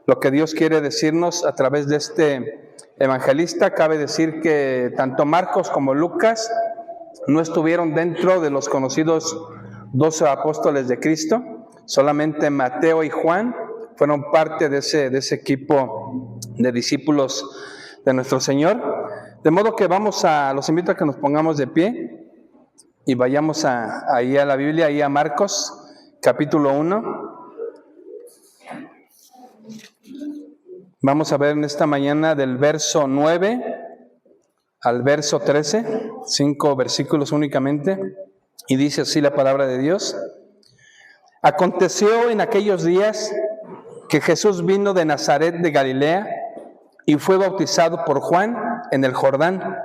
lo que Dios quiere decirnos a través de este evangelista. Cabe decir que tanto Marcos como Lucas no estuvieron dentro de los conocidos 12 apóstoles de Cristo. Solamente Mateo y Juan fueron parte de ese equipo de discípulos de nuestro Señor. De modo que los invito a que nos pongamos de pie y vayamos ahí a la Biblia, ahí a Marcos, capítulo 1. Vamos a ver en esta mañana del verso 9 al verso 13, 5 versículos únicamente, y dice así la palabra de Dios. Aconteció en aquellos días que Jesús vino de Nazaret de Galilea y fue bautizado por Juan en el Jordán.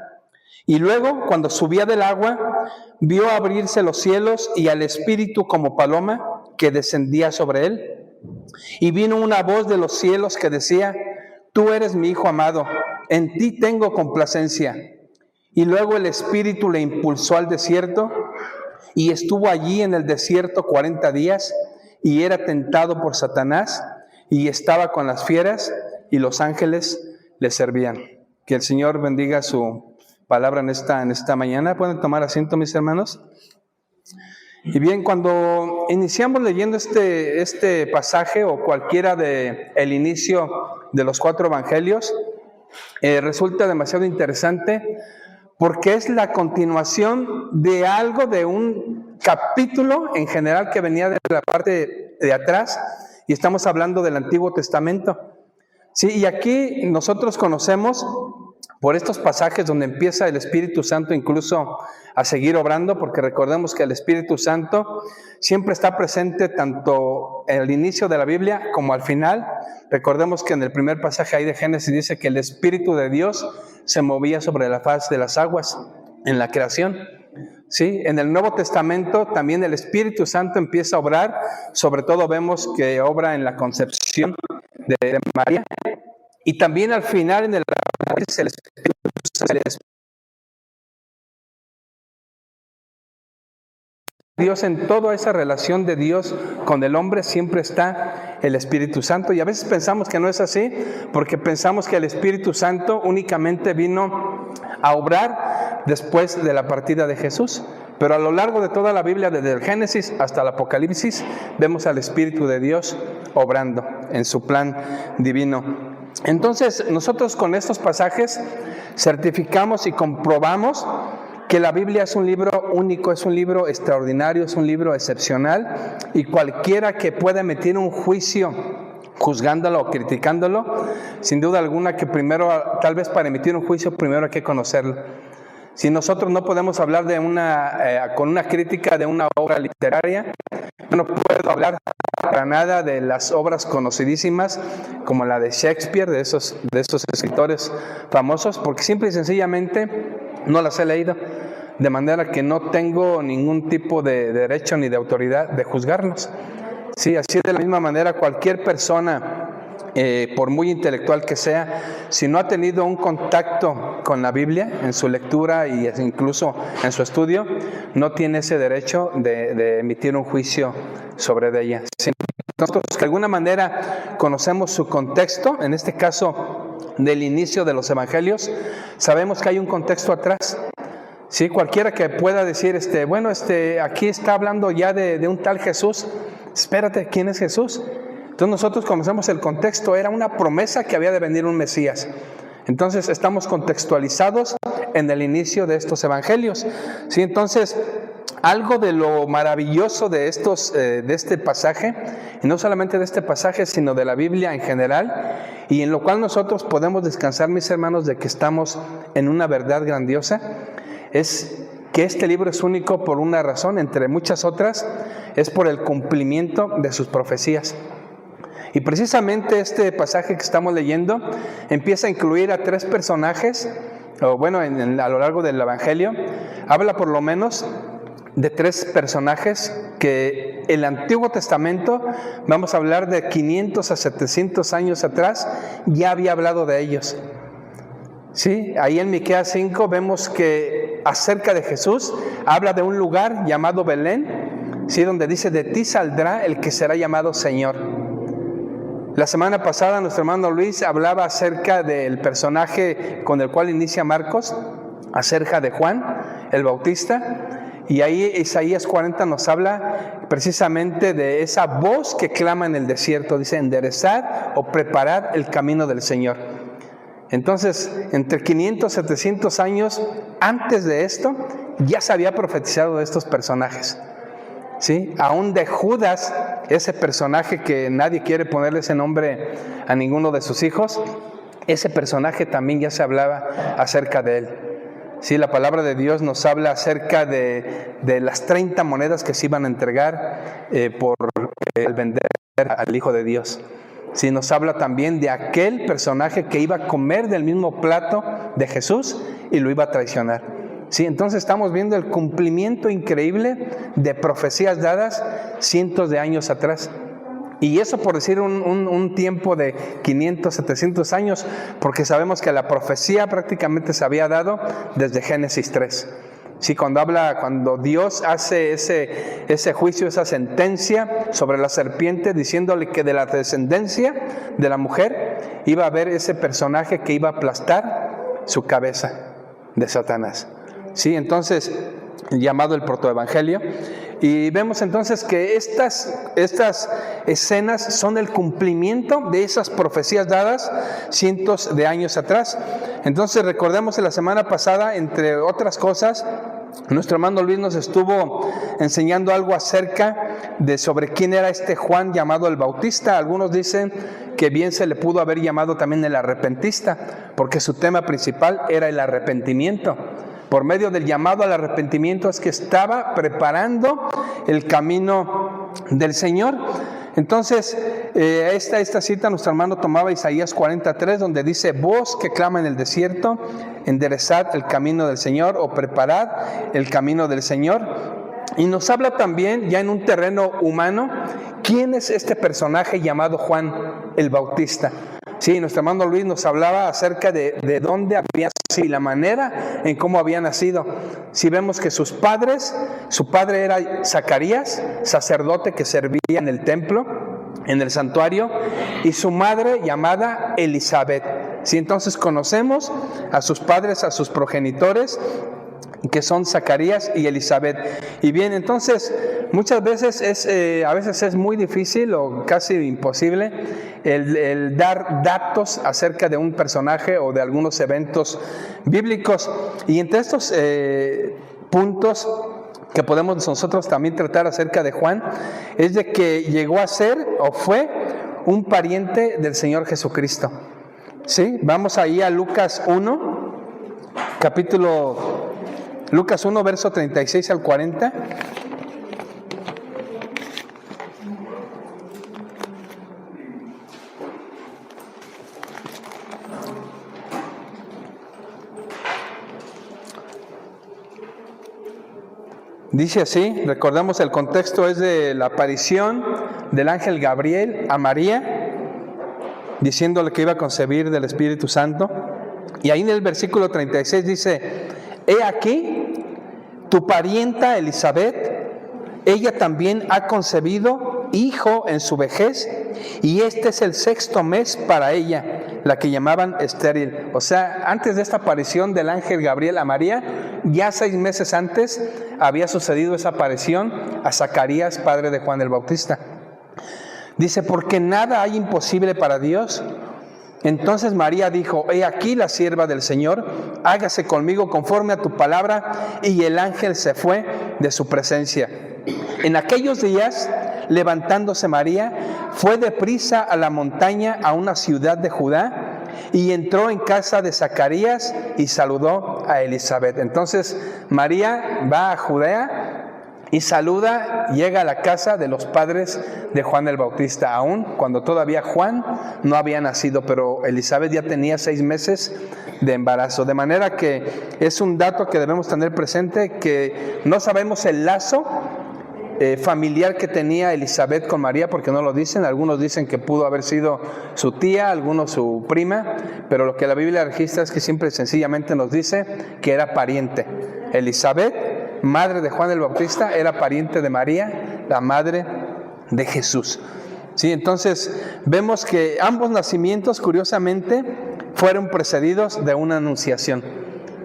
Y luego, cuando subía del agua, vio abrirse los cielos y al Espíritu como paloma que descendía sobre él. Y vino una voz de los cielos que decía: Tú eres mi Hijo amado, en ti tengo complacencia. Y luego el Espíritu le impulsó al desierto, y estuvo allí en el desierto 40 días, y era tentado por Satanás, y estaba con las fieras, y los ángeles le servían. Que el Señor bendiga su palabra en esta mañana. ¿Pueden tomar asiento, mis hermanos? Y bien, cuando iniciamos leyendo este pasaje o cualquiera el inicio de los 4 evangelios, resulta demasiado interesante porque es la continuación de un capítulo en general que venía de la parte de atrás, y estamos hablando del Antiguo Testamento. Sí, y aquí nosotros conocemos por estos pasajes donde empieza el Espíritu Santo incluso a seguir obrando, porque recordemos que el Espíritu Santo siempre está presente tanto en el inicio de la Biblia como al final. Recordemos que en el primer pasaje ahí de Génesis dice que el Espíritu de Dios se movía sobre la faz de las aguas en la creación. Sí, en el Nuevo Testamento también el Espíritu Santo empieza a obrar. Sobre todo vemos que obra en la concepción de María, y también al final en el Dios, en toda esa relación de Dios con el hombre siempre está el Espíritu Santo, y a veces pensamos que no es así porque pensamos que el Espíritu Santo únicamente vino a obrar después de la partida de Jesús. Pero a lo largo de toda la Biblia, desde el Génesis hasta el Apocalipsis, vemos al Espíritu de Dios obrando en su plan divino. Entonces, nosotros con estos pasajes certificamos y comprobamos que la Biblia es un libro único, es un libro extraordinario, es un libro excepcional, y cualquiera que pueda emitir un juicio juzgándolo o criticándolo, sin duda alguna que primero, tal vez para emitir un juicio, primero hay que conocerlo. Si nosotros no podemos hablar con una crítica de una obra literaria, yo no puedo hablar para nada de las obras conocidísimas como la de Shakespeare, de esos escritores famosos, porque simple y sencillamente no las he leído, de manera que no tengo ningún tipo de derecho ni de autoridad de juzgarlos. Sí, así de la misma manera cualquier persona, por muy intelectual que sea, si no ha tenido un contacto con la Biblia en su lectura y incluso en su estudio, no tiene ese derecho de emitir un juicio sobre ella. Si nosotros de alguna manera conocemos su contexto, en este caso del inicio de los evangelios, sabemos que hay un contexto atrás. Sí, cualquiera que pueda decir, aquí está hablando ya de un tal Jesús. Espérate, ¿quién es Jesús? Entonces nosotros conocemos el contexto, era una promesa que había de venir un Mesías. Entonces estamos contextualizados en el inicio de estos evangelios. Sí, entonces algo de lo maravilloso de este pasaje, y no solamente de este pasaje, sino de la Biblia en general, y en lo cual nosotros podemos descansar, mis hermanos, de que estamos en una verdad grandiosa, es que este libro es único por una razón, entre muchas otras, es por el cumplimiento de sus profecías. Y precisamente este pasaje que estamos leyendo empieza a incluir a 3 personajes, a lo largo del Evangelio, habla por lo menos de 3 personajes que el Antiguo Testamento, vamos a hablar de 500 a 700 años atrás, ya había hablado de ellos. Sí, ahí en Miqueas 5 vemos que acerca de Jesús habla de un lugar llamado Belén, sí, donde dice: de ti saldrá el que será llamado Señor. La semana pasada nuestro hermano Luis hablaba acerca del personaje con el cual inicia Marcos, acerca de Juan el Bautista. Y ahí Isaías 40 nos habla precisamente de esa voz que clama en el desierto. Dice, enderezad o preparad el camino del Señor. Entonces, entre 500 y 700 años antes de esto, ya se había profetizado de estos personajes. ¿Sí? Aún de Judas, ese personaje que nadie quiere ponerle ese nombre a ninguno de sus hijos, ese personaje también ya se hablaba acerca de él. Sí, la palabra de Dios nos habla acerca de las 30 monedas que se iban a entregar por el vender al Hijo de Dios. Sí, nos habla también de aquel personaje que iba a comer del mismo plato de Jesús y lo iba a traicionar. Sí, entonces estamos viendo el cumplimiento increíble de profecías dadas cientos de años atrás. Y eso por decir un tiempo de 500, 700 años, porque sabemos que la profecía prácticamente se había dado desde Génesis 3. Sí, cuando Dios hace ese juicio, esa sentencia sobre la serpiente, diciéndole que de la descendencia de la mujer iba a haber ese personaje que iba a aplastar su cabeza de Satanás. Sí, entonces, llamado el protoevangelio. Y vemos entonces que estas escenas son el cumplimiento de esas profecías dadas cientos de años atrás. Entonces recordemos en la semana pasada, entre otras cosas, nuestro hermano Luis nos estuvo enseñando algo acerca de sobre quién era este Juan llamado el Bautista. Algunos dicen que bien se le pudo haber llamado también el arrepentista, porque su tema principal era el arrepentimiento. Por medio del llamado al arrepentimiento es que estaba preparando el camino del Señor. Entonces, esta cita nuestro hermano tomaba Isaías 43, donde dice, voz que clama en el desierto, enderezad el camino del Señor o preparad el camino del Señor. Y nos habla también, ya en un terreno humano, quién es este personaje llamado Juan el Bautista. Sí, nuestro hermano Luis nos hablaba acerca de dónde había nacido y la manera en cómo había nacido. Si vemos que su padre era Zacarías, sacerdote que servía en el templo, en el santuario, y su madre llamada Elizabeth. Sí, entonces conocemos a sus padres, a sus progenitores, que son Zacarías y Elizabeth. Y bien, entonces muchas veces a veces es muy difícil o casi imposible el dar datos acerca de un personaje o de algunos eventos bíblicos. Y entre estos puntos que podemos nosotros también tratar acerca de Juan es de que llegó a ser o fue un pariente del Señor Jesucristo. ¿Sí? Vamos ahí a Lucas 1, Lucas 1, verso 36 al 40. Dice así, recordamos el contexto es de la aparición del ángel Gabriel a María, diciéndole que iba a concebir del Espíritu Santo. Y ahí en el versículo 36 dice, he aquí, tu parienta Elizabeth, ella también ha concebido hijo en su vejez, y este es el 6º mes para ella, la que llamaban estéril. O sea, antes de esta aparición del ángel Gabriel a María, ya 6 meses antes había sucedido esa aparición a Zacarías, padre de Juan el Bautista. Dice, porque nada hay imposible para Dios. Entonces María dijo, he aquí la sierva del Señor, hágase conmigo conforme a tu palabra, y el ángel se fue de su presencia. En aquellos días, levantándose María, fue deprisa a la montaña, a una ciudad de Judá, y entró en casa de Zacarías y saludó a Elizabeth. Entonces María va a Judea y saluda, llega a la casa de los padres de Juan el Bautista, aún cuando todavía Juan no había nacido, pero Elizabeth ya tenía 6 meses de embarazo. De manera que es un dato que debemos tener presente, que no sabemos el lazo familiar que tenía Elizabeth con María, porque no lo dicen. Algunos dicen que pudo haber sido su tía, algunos su prima, pero lo que la Biblia registra es que siempre sencillamente nos dice que era pariente. Elizabeth, madre de Juan el Bautista, era pariente de María, la madre de Jesús. Sí, entonces vemos que ambos nacimientos, curiosamente, fueron precedidos de una anunciación.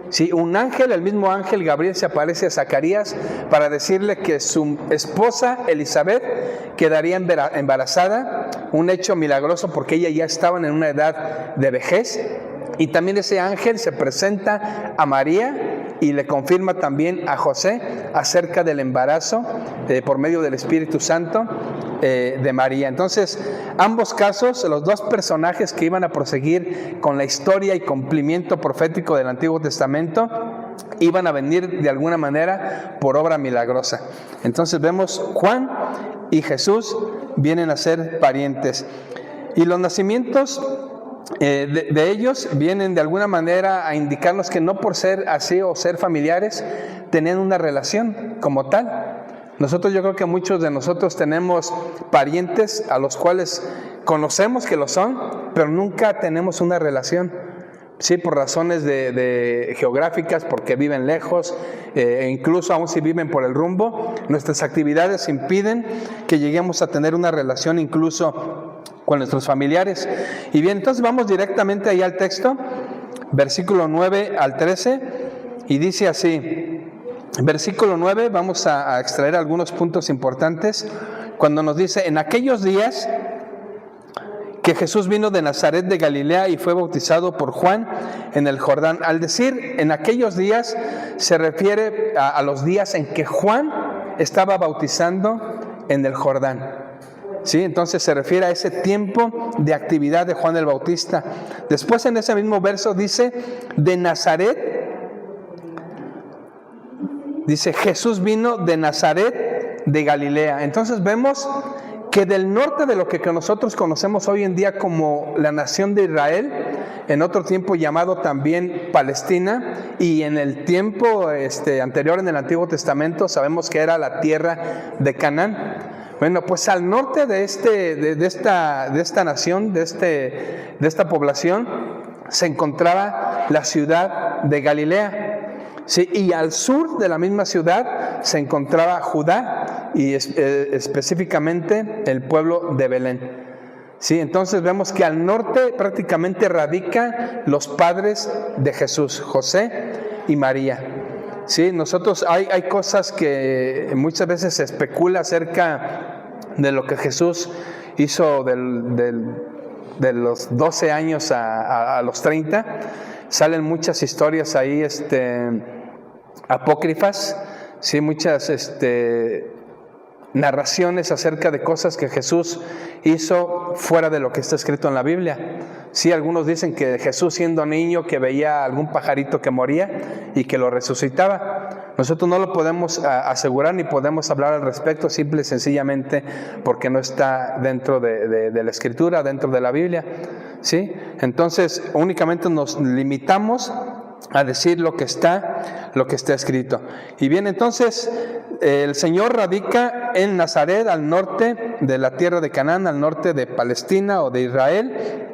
Sí, un ángel, el mismo ángel Gabriel, se aparece a Zacarías para decirle que su esposa Elizabeth quedaría embarazada, un hecho milagroso porque ella ya estaba en una edad de vejez. Y también ese ángel se presenta a María y le confirma también a José acerca del embarazo por medio del Espíritu Santo de María. Entonces, ambos casos, los dos personajes que iban a proseguir con la historia y cumplimiento profético del Antiguo Testamento, iban a venir de alguna manera por obra milagrosa. Entonces vemos Juan y Jesús vienen a ser parientes. Y los nacimientos de ellos vienen de alguna manera a indicarnos que no por ser así o ser familiares, tenían una relación como tal. Yo creo que muchos de nosotros tenemos parientes a los cuales conocemos que lo son, pero nunca tenemos una relación. Sí, por razones de geográficas, porque viven lejos, e incluso aún si viven por el rumbo, nuestras actividades impiden que lleguemos a tener una relación incluso con nuestros familiares. Y bien, entonces vamos directamente ahí al texto, versículo 9 al 13, y dice así, versículo 9, vamos a extraer algunos puntos importantes, cuando nos dice, en aquellos días que Jesús vino de Nazaret de Galilea y fue bautizado por Juan en el Jordán. Al decir en aquellos días, se refiere a los días en que Juan estaba bautizando en el Jordán. ¿Sí? Entonces se refiere a ese tiempo de actividad de Juan el Bautista. Después en ese mismo verso dice, de Nazaret, dice Jesús vino de Nazaret de Galilea. Entonces vemos que del norte de lo que nosotros conocemos hoy en día como la nación de Israel, en otro tiempo llamado también Palestina, y en el tiempo anterior en el Antiguo Testamento sabemos que era la tierra de Canaán. Bueno, pues al norte de esta nación, de esta población, se encontraba la ciudad de Galilea. Sí, y al sur de la misma ciudad se encontraba Judá y específicamente el pueblo de Belén. Sí, entonces vemos que al norte prácticamente radican los padres de Jesús, José y María. Sí, hay cosas que muchas veces se especula acerca de lo que Jesús hizo de los 12 años a los 30. Salen muchas historias ahí apócrifas, sí, muchas narraciones acerca de cosas que Jesús hizo fuera de lo que está escrito en la Biblia. Sí, algunos dicen que Jesús siendo niño que veía algún pajarito que moría y que lo resucitaba. Nosotros no lo podemos asegurar ni podemos hablar al respecto, simple y sencillamente porque no está dentro de la Escritura, dentro de la Biblia. ¿Sí? Entonces únicamente nos limitamos a decir lo que está escrito. Y bien, entonces el Señor radica en Nazaret, al norte de la tierra de Canaán, al norte de Palestina o de Israel,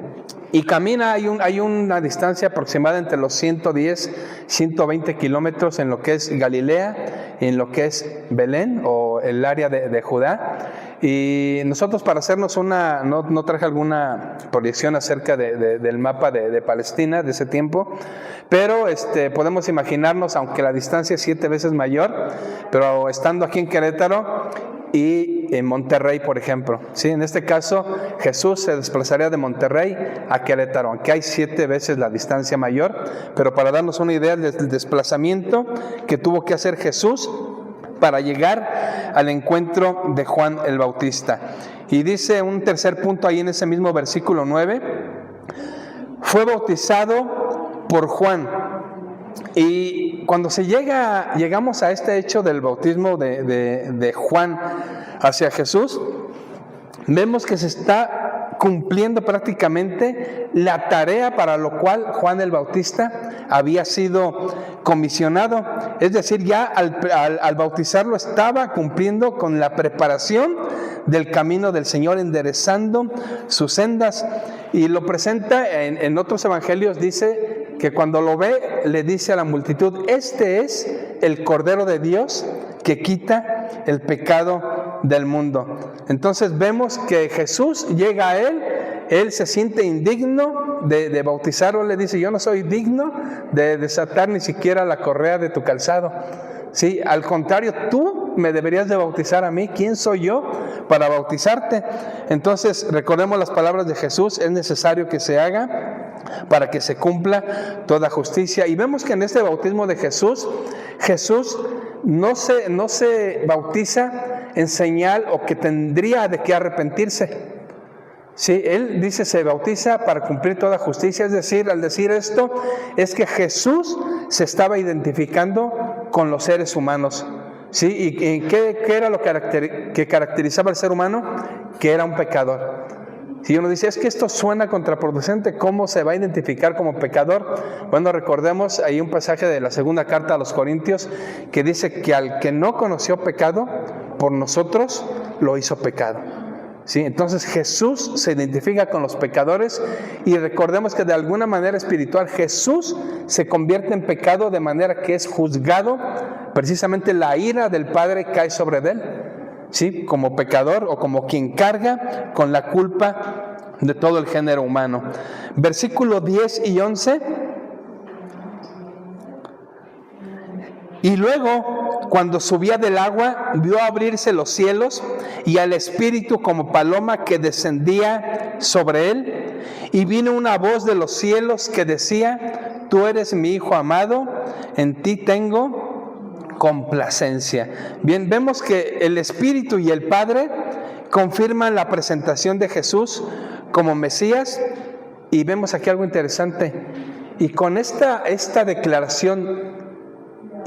y camina, hay una distancia aproximada entre los 110, 120 kilómetros en lo que es Galilea, en lo que es Belén o el área de Judá. Y nosotros, para hacernos no traje alguna proyección acerca del mapa de Palestina de ese tiempo, pero podemos imaginarnos, aunque la distancia es 7 veces mayor, pero estando aquí en Querétaro y en Monterrey, por ejemplo. ¿Sí? En este caso, Jesús se desplazaría de Monterrey a Querétaro, aunque hay 7 veces la distancia mayor, pero para darnos una idea del desplazamiento que tuvo que hacer Jesús para llegar al encuentro de Juan el Bautista. Y dice un tercer punto ahí en ese mismo versículo 9, fue bautizado por Juan. Y cuando llegamos a este hecho del bautismo de Juan hacia Jesús, vemos que se está cumpliendo prácticamente la tarea para lo cual Juan el Bautista había sido comisionado. Es decir, ya al bautizarlo estaba cumpliendo con la preparación del camino del Señor, enderezando sus sendas. Y lo presenta en otros evangelios, dice que cuando lo ve, le dice a la multitud, este es el Cordero de Dios que quita el pecado del mundo. Entonces vemos que Jesús llega a él se siente indigno de bautizarlo, le dice: yo no soy digno de desatar ni siquiera la correa de tu calzado. Sí, al contrario, tú me deberías de bautizar a mí. ¿Quién soy yo para bautizarte? Entonces recordemos las palabras de Jesús: es necesario que se haga para que se cumpla toda justicia. Y vemos que en este bautismo de Jesús no se bautiza en señal o que tendría de qué arrepentirse. Sí, él dice se bautiza para cumplir toda justicia, es decir, al decir esto es que Jesús se estaba identificando con los seres humanos. ¿Sí? ¿Y qué era lo que caracterizaba al ser humano? Que era un pecador. Si uno dice, es que esto suena contraproducente, ¿cómo se va a identificar como pecador? Bueno, recordemos ahí un pasaje de la segunda carta a los Corintios que dice que al que no conoció pecado, por nosotros lo hizo pecado. ¿Sí? Entonces Jesús se identifica con los pecadores y recordemos que de alguna manera espiritual Jesús se convierte en pecado de manera que es juzgado, precisamente la ira del Padre cae sobre él, ¿sí? Como pecador o como quien carga con la culpa de todo el género humano. Versículos 10 y 11. Y luego, cuando subía del agua, vio abrirse los cielos y al Espíritu como paloma que descendía sobre él. Y vino una voz de los cielos que decía: tú eres mi Hijo amado, en ti tengo complacencia. Bien, vemos que el Espíritu y el Padre confirman la presentación de Jesús como Mesías. Y vemos aquí algo interesante. Y con esta declaración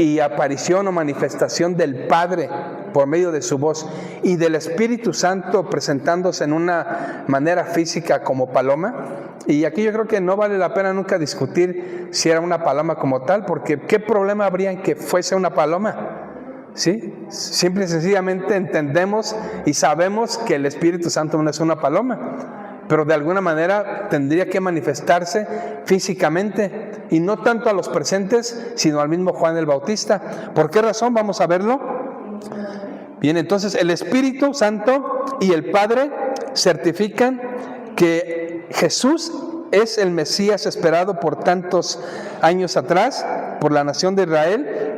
y aparición o manifestación del Padre por medio de su voz y del Espíritu Santo presentándose en una manera física como paloma, y aquí yo creo que no vale la pena nunca discutir si era una paloma como tal, porque ¿qué problema habría en que fuese una paloma? ¿Sí? Simple y sencillamente entendemos y sabemos que el Espíritu Santo no es una paloma, pero de alguna manera tendría que manifestarse físicamente, y no tanto a los presentes, sino al mismo Juan el Bautista. ¿Por qué razón? Vamos a verlo. Bien, entonces el Espíritu Santo y el Padre certifican que Jesús es el Mesías esperado por tantos años atrás, por la nación de Israel,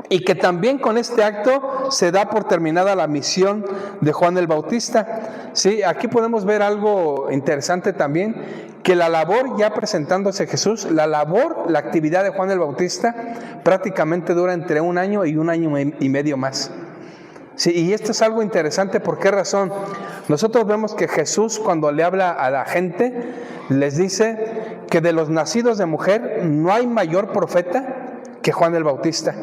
y que también con este acto se da por terminada la misión de Juan el Bautista. Sí, aquí podemos ver algo interesante también, que la labor, ya presentándose Jesús, la actividad de Juan el Bautista prácticamente dura entre 1 año y 1 año y medio más. Sí, y esto es algo interesante. ¿Por qué razón? Nosotros vemos que Jesús, cuando le habla a la gente, les dice que de los nacidos de mujer no hay mayor profeta que Juan el Bautista.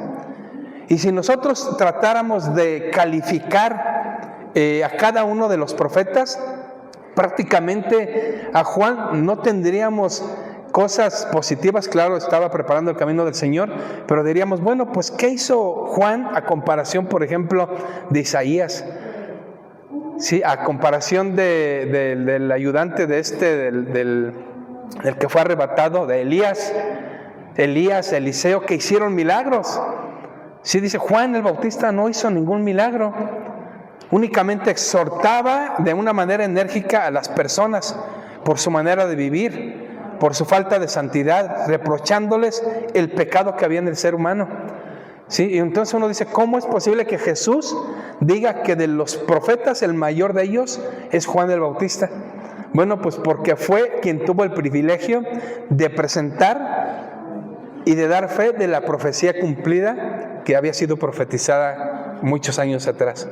Y si nosotros tratáramos de calificar a cada uno de los profetas, prácticamente a Juan no tendríamos cosas positivas. Claro, estaba preparando el camino del Señor, pero diríamos, bueno, pues ¿qué hizo Juan a comparación, por ejemplo, de Isaías? Sí, a comparación del ayudante de del que fue arrebatado, de Elías, Eliseo, que hicieron milagros. Sí, dice, Juan el Bautista no hizo ningún milagro, únicamente exhortaba de una manera enérgica a las personas por su manera de vivir, por su falta de santidad, reprochándoles el pecado que había en el ser humano. Sí, y entonces uno dice, ¿cómo es posible que Jesús diga que de los profetas el mayor de ellos es Juan el Bautista? Bueno, pues porque fue quien tuvo el privilegio de presentar y de dar fe de la profecía cumplida que había sido profetizada muchos años atrás.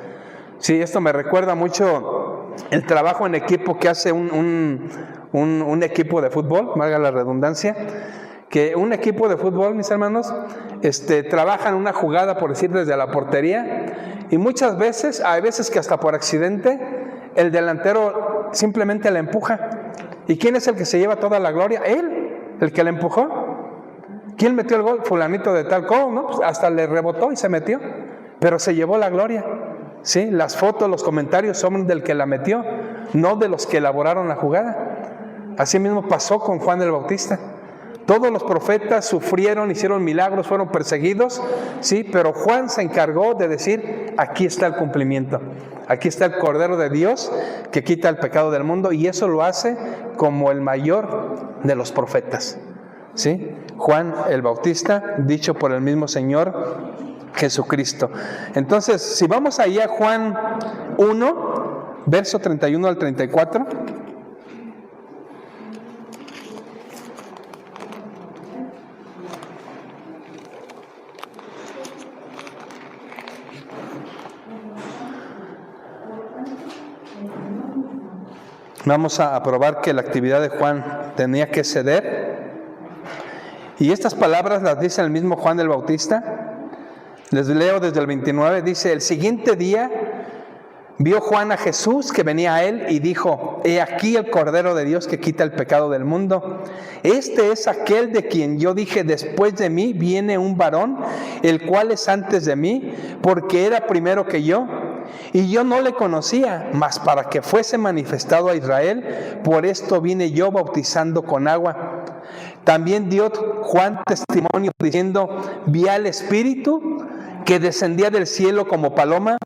Sí, esto me recuerda mucho el trabajo en equipo que hace un equipo de fútbol, valga la redundancia, que un equipo de fútbol, mis hermanos, trabaja en una jugada, por decir, desde la portería, y muchas veces, hay veces que hasta por accidente, el delantero simplemente la empuja. ¿Y quién es el que se lleva toda la gloria? Él, el que la empujó. ¿Quién metió el gol? Fulanito de tal, ¿cómo? ¿No? Pues hasta le rebotó y se metió, pero se llevó la gloria. ¿Sí? Las fotos, los comentarios son del que la metió, no de los que elaboraron la jugada. Así mismo pasó con Juan el Bautista. Todos los profetas sufrieron, hicieron milagros, fueron perseguidos, sí, pero Juan se encargó de decir, aquí está el cumplimiento, aquí está el Cordero de Dios que quita el pecado del mundo, y eso lo hace como el mayor de los profetas, ¿sí? Juan el Bautista, dicho por el mismo Señor Jesucristo. Entonces, si vamos ahí a Juan 1, verso 31 al 34. Vamos a probar que la actividad de Juan tenía que ceder. Y estas palabras las dice el mismo Juan el Bautista. Les leo desde el 29, dice: el siguiente día vio Juan a Jesús que venía a él y dijo: he aquí el Cordero de Dios que quita el pecado del mundo. Este es aquel de quien yo dije: después de mí viene un varón, el cual es antes de mí, porque era primero que yo. Y yo no le conocía, mas para que fuese manifestado a Israel, por esto vine yo bautizando con agua. También dio Juan testimonio diciendo: vi al Espíritu que descendía del cielo como paloma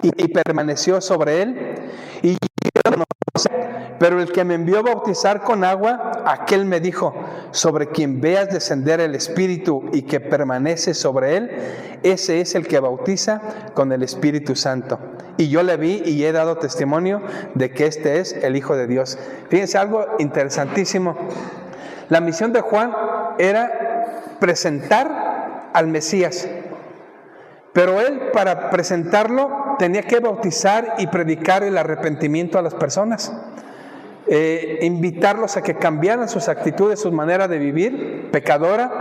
y permaneció sobre él. Y yo no sé, pero el que me envió a bautizar con agua, aquel me dijo: sobre quien veas descender el Espíritu y que permanece sobre él, ese es el que bautiza con el Espíritu Santo. Y yo le vi y he dado testimonio de que este es el Hijo de Dios. Fíjense algo interesantísimo. La misión de Juan era presentar al Mesías, pero él, para presentarlo, tenía que bautizar y predicar el arrepentimiento a las personas, invitarlos a que cambiaran sus actitudes, su manera de vivir pecadora.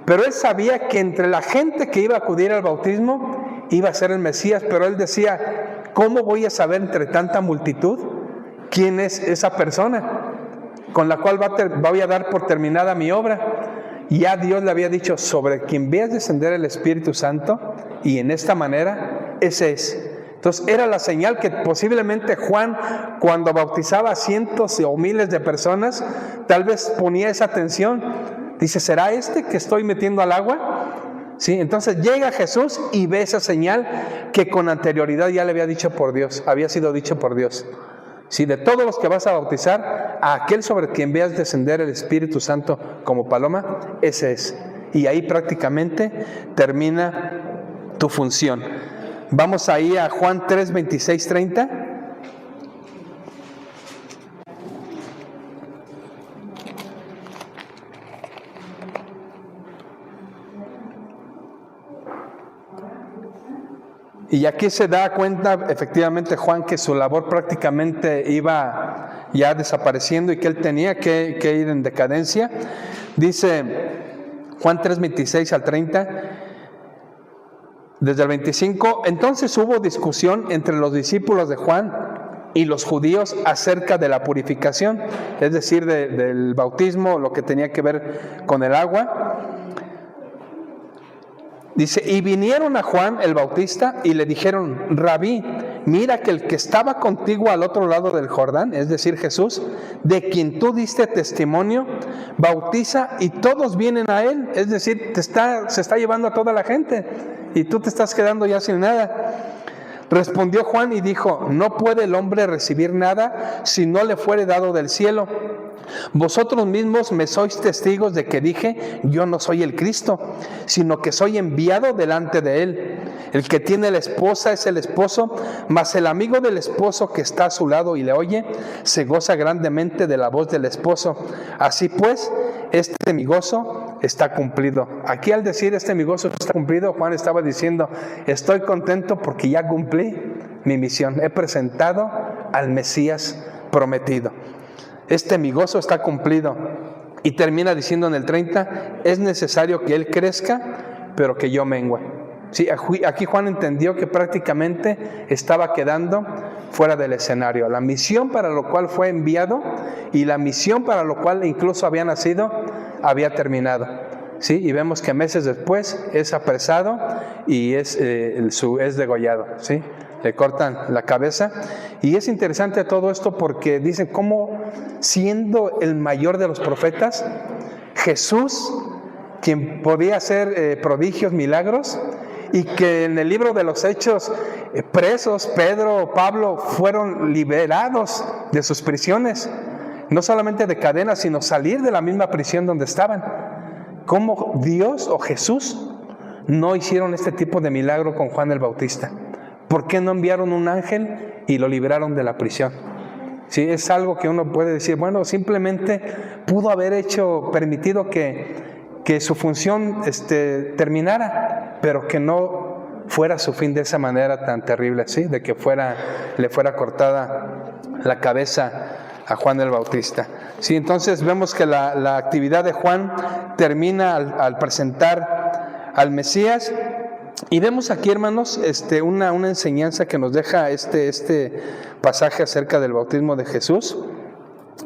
Pero él sabía que entre la gente que iba a acudir al bautismo iba a ser el Mesías, pero él decía: ¿cómo voy a saber entre tanta multitud quién es esa persona con la cual voy a dar por terminada mi obra? Y ya Dios le había dicho: sobre quien veas descender el Espíritu Santo, y en esta manera, ese es. Entonces era la señal que posiblemente Juan, cuando bautizaba a cientos o miles de personas, tal vez ponía esa atención. Dice: ¿será este que estoy metiendo al agua? ¿Sí? Entonces llega Jesús y ve esa señal que con anterioridad ya le había dicho por Dios, había sido dicho por Dios. Si de todos los que vas a bautizar, a aquel sobre quien veas descender el Espíritu Santo como paloma, ese es. Y ahí prácticamente termina tu función. Vamos ahí a Juan 3, 26, 30. Y aquí se da cuenta efectivamente Juan que su labor prácticamente iba ya desapareciendo y que él tenía que ir en decadencia. Dice Juan 3, 26 al 30, desde el 25: entonces hubo discusión entre los discípulos de Juan y los judíos acerca de la purificación, es decir, del bautismo, lo que tenía que ver con el agua. Dice: y vinieron a Juan el Bautista y le dijeron: Rabí, mira que el que estaba contigo al otro lado del Jordán, es decir, Jesús, de quien tú diste testimonio, bautiza y todos vienen a él. Es decir, se está llevando a toda la gente y tú te estás quedando ya sin nada. Respondió Juan y dijo: no puede el hombre recibir nada si no le fuere dado del cielo. Vosotros mismos me sois testigos de que dije: yo no soy el Cristo, sino que soy enviado delante de él. El que tiene la esposa es el esposo, mas el amigo del esposo que está a su lado y le oye, se goza grandemente de la voz del esposo. Así pues, este mi gozo está cumplido. Aquí, al decir este mi gozo está cumplido, Juan estaba diciendo: estoy contento porque ya cumplí mi misión, he presentado al Mesías prometido. Este mi gozo está cumplido. Y termina diciendo en el 30: es necesario que él crezca, pero que yo mengue. Sí, aquí Juan entendió que prácticamente estaba quedando fuera del escenario. La misión para lo cual fue enviado y la misión para lo cual incluso había nacido, había terminado. Sí, y vemos que meses después es apresado y es degollado. ¿Sí? Le cortan la cabeza. Y es interesante todo esto porque dicen cómo, siendo el mayor de los profetas, Jesús, quien podía hacer prodigios, milagros, y que en el libro de los Hechos, presos, Pedro, Pablo, fueron liberados de sus prisiones, no solamente de cadenas, sino salir de la misma prisión donde estaban. ¿Cómo Dios o Jesús no hicieron este tipo de milagro con Juan el Bautista? ¿Por qué no enviaron un ángel y lo liberaron de la prisión? Sí, es algo que uno puede decir, bueno, simplemente pudo haber permitido que su función terminara, pero que no fuera su fin de esa manera tan terrible, ¿sí? De que le fuera cortada la cabeza a Juan el Bautista. Sí, entonces vemos que la actividad de Juan termina al presentar al Mesías. Y vemos aquí, hermanos, una enseñanza que nos deja este pasaje acerca del bautismo de Jesús,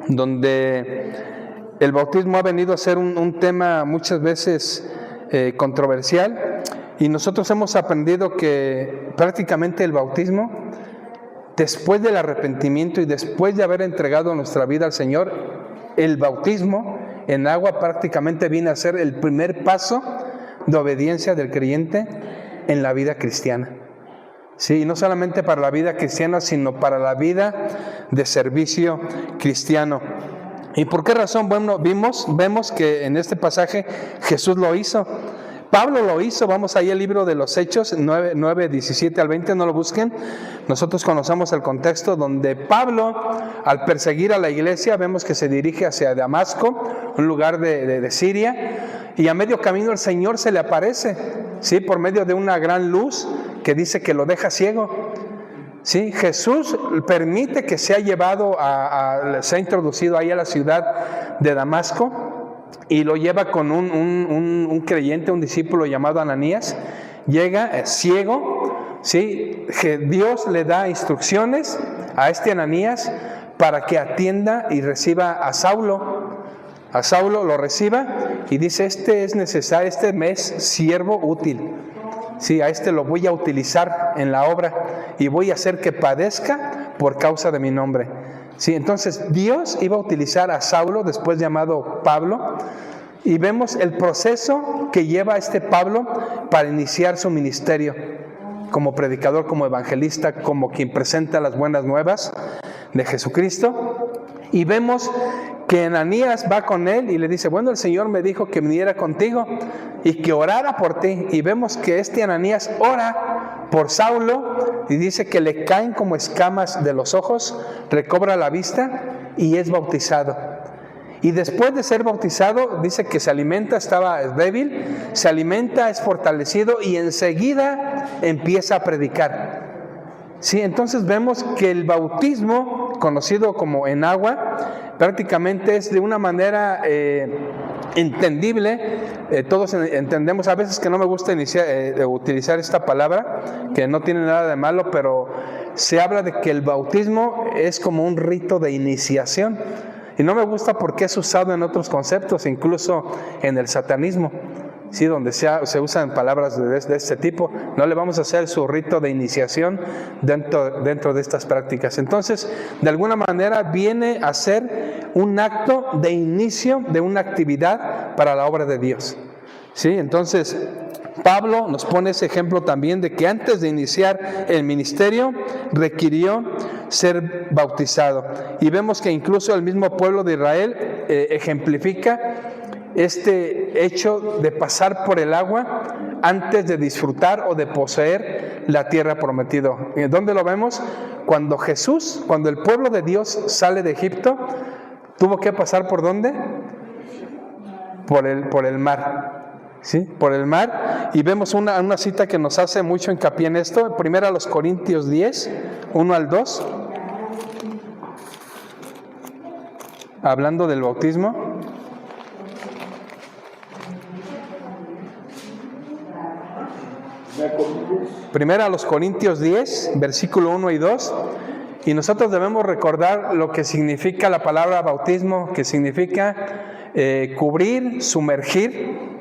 donde el bautismo ha venido a ser un tema muchas veces controversial, y nosotros hemos aprendido que prácticamente el bautismo, después del arrepentimiento y después de haber entregado nuestra vida al Señor, el bautismo en agua prácticamente viene a ser el primer paso de obediencia del creyente en la vida cristiana. Sí, y no solamente para la vida cristiana, sino para la vida de servicio cristiano. ¿Y por qué razón? Bueno, vemos que en este pasaje Jesús lo hizo. Pablo lo hizo. Vamos ahí al libro de los Hechos 9, 17 al 20, no lo busquen. Nosotros conocemos el contexto donde Pablo, al perseguir a la iglesia, vemos que se dirige hacia Damasco, un lugar de Siria, y a medio camino el Señor se le aparece, ¿sí? Por medio de una gran luz que dice que lo deja ciego. ¿Sí? Jesús permite que sea llevado, se ha introducido ahí a la ciudad de Damasco, y lo lleva con un creyente, un discípulo llamado Ananías. Llega ciego, ¿sí? Dios le da instrucciones a Ananías para que atienda y reciba a Saulo. A Saulo lo reciba y dice, es necesario, me es siervo útil. Sí, a lo voy a utilizar en la obra y voy a hacer que padezca por causa de mi nombre. Sí, entonces Dios iba a utilizar a Saulo, después llamado Pablo, y vemos el proceso que lleva Pablo para iniciar su ministerio como predicador, como evangelista, como quien presenta las buenas nuevas de Jesucristo. Y vemos que Ananías va con él y le dice, bueno, el Señor me dijo que viniera contigo y que orara por ti. Y vemos que Ananías ora por Saulo y dice que le caen como escamas de los ojos, recobra la vista y es bautizado. Y después de ser bautizado, dice que se alimenta, estaba débil, se alimenta, es fortalecido y enseguida empieza a predicar. Sí, entonces vemos que el bautismo, conocido como en agua, prácticamente es de una manera entendible. Todos entendemos, a veces que no me gusta utilizar esta palabra, que no tiene nada de malo, pero se habla de que el bautismo es como un rito de iniciación. Y no me gusta porque es usado en otros conceptos, incluso en el satanismo. Sí, donde se usan palabras de este tipo, no le vamos a hacer su rito de iniciación dentro de estas prácticas. Entonces, de alguna manera viene a ser un acto de inicio de una actividad para la obra de Dios. Sí, entonces Pablo nos pone ese ejemplo también de que antes de iniciar el ministerio requirió ser bautizado. Y vemos que incluso el mismo pueblo de Israel ejemplifica este hecho de pasar por el agua antes de disfrutar o de poseer la tierra prometida. ¿Dónde lo vemos? Cuando el pueblo de Dios sale de Egipto, tuvo que pasar ¿por dónde? Por el mar. ¿Sí? Por el mar. Y vemos una cita que nos hace mucho hincapié en esto. Primero a los Corintios 10, 1 al 2. Hablando del bautismo. Primero a los Corintios 10, versículo 1 y 2. Y nosotros debemos recordar lo que significa la palabra bautismo, que significa cubrir, sumergir.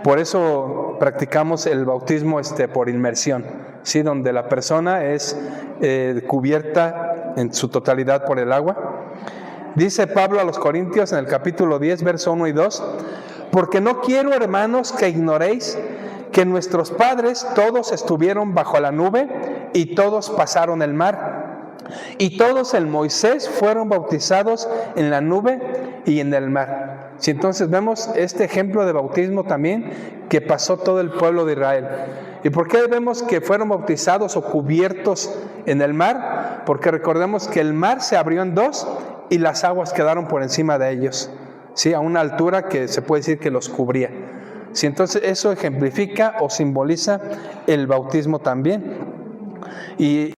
Por eso practicamos el bautismo por inmersión, ¿sí? Donde la persona es cubierta en su totalidad por el agua. Dice Pablo a los Corintios en el capítulo 10, verso 1 y 2, porque no quiero, hermanos, que ignoréis que nuestros padres todos estuvieron bajo la nube y todos pasaron el mar. Y todos en Moisés fueron bautizados en la nube y en el mar. Si entonces vemos este ejemplo de bautismo también que pasó todo el pueblo de Israel. ¿Y por qué vemos que fueron bautizados o cubiertos en el mar? Porque recordemos que el mar se abrió en dos y las aguas quedaron por encima de ellos, ¿sí? A una altura que se puede decir que los cubría. ¿Sí? Entonces eso ejemplifica o simboliza el bautismo también. Y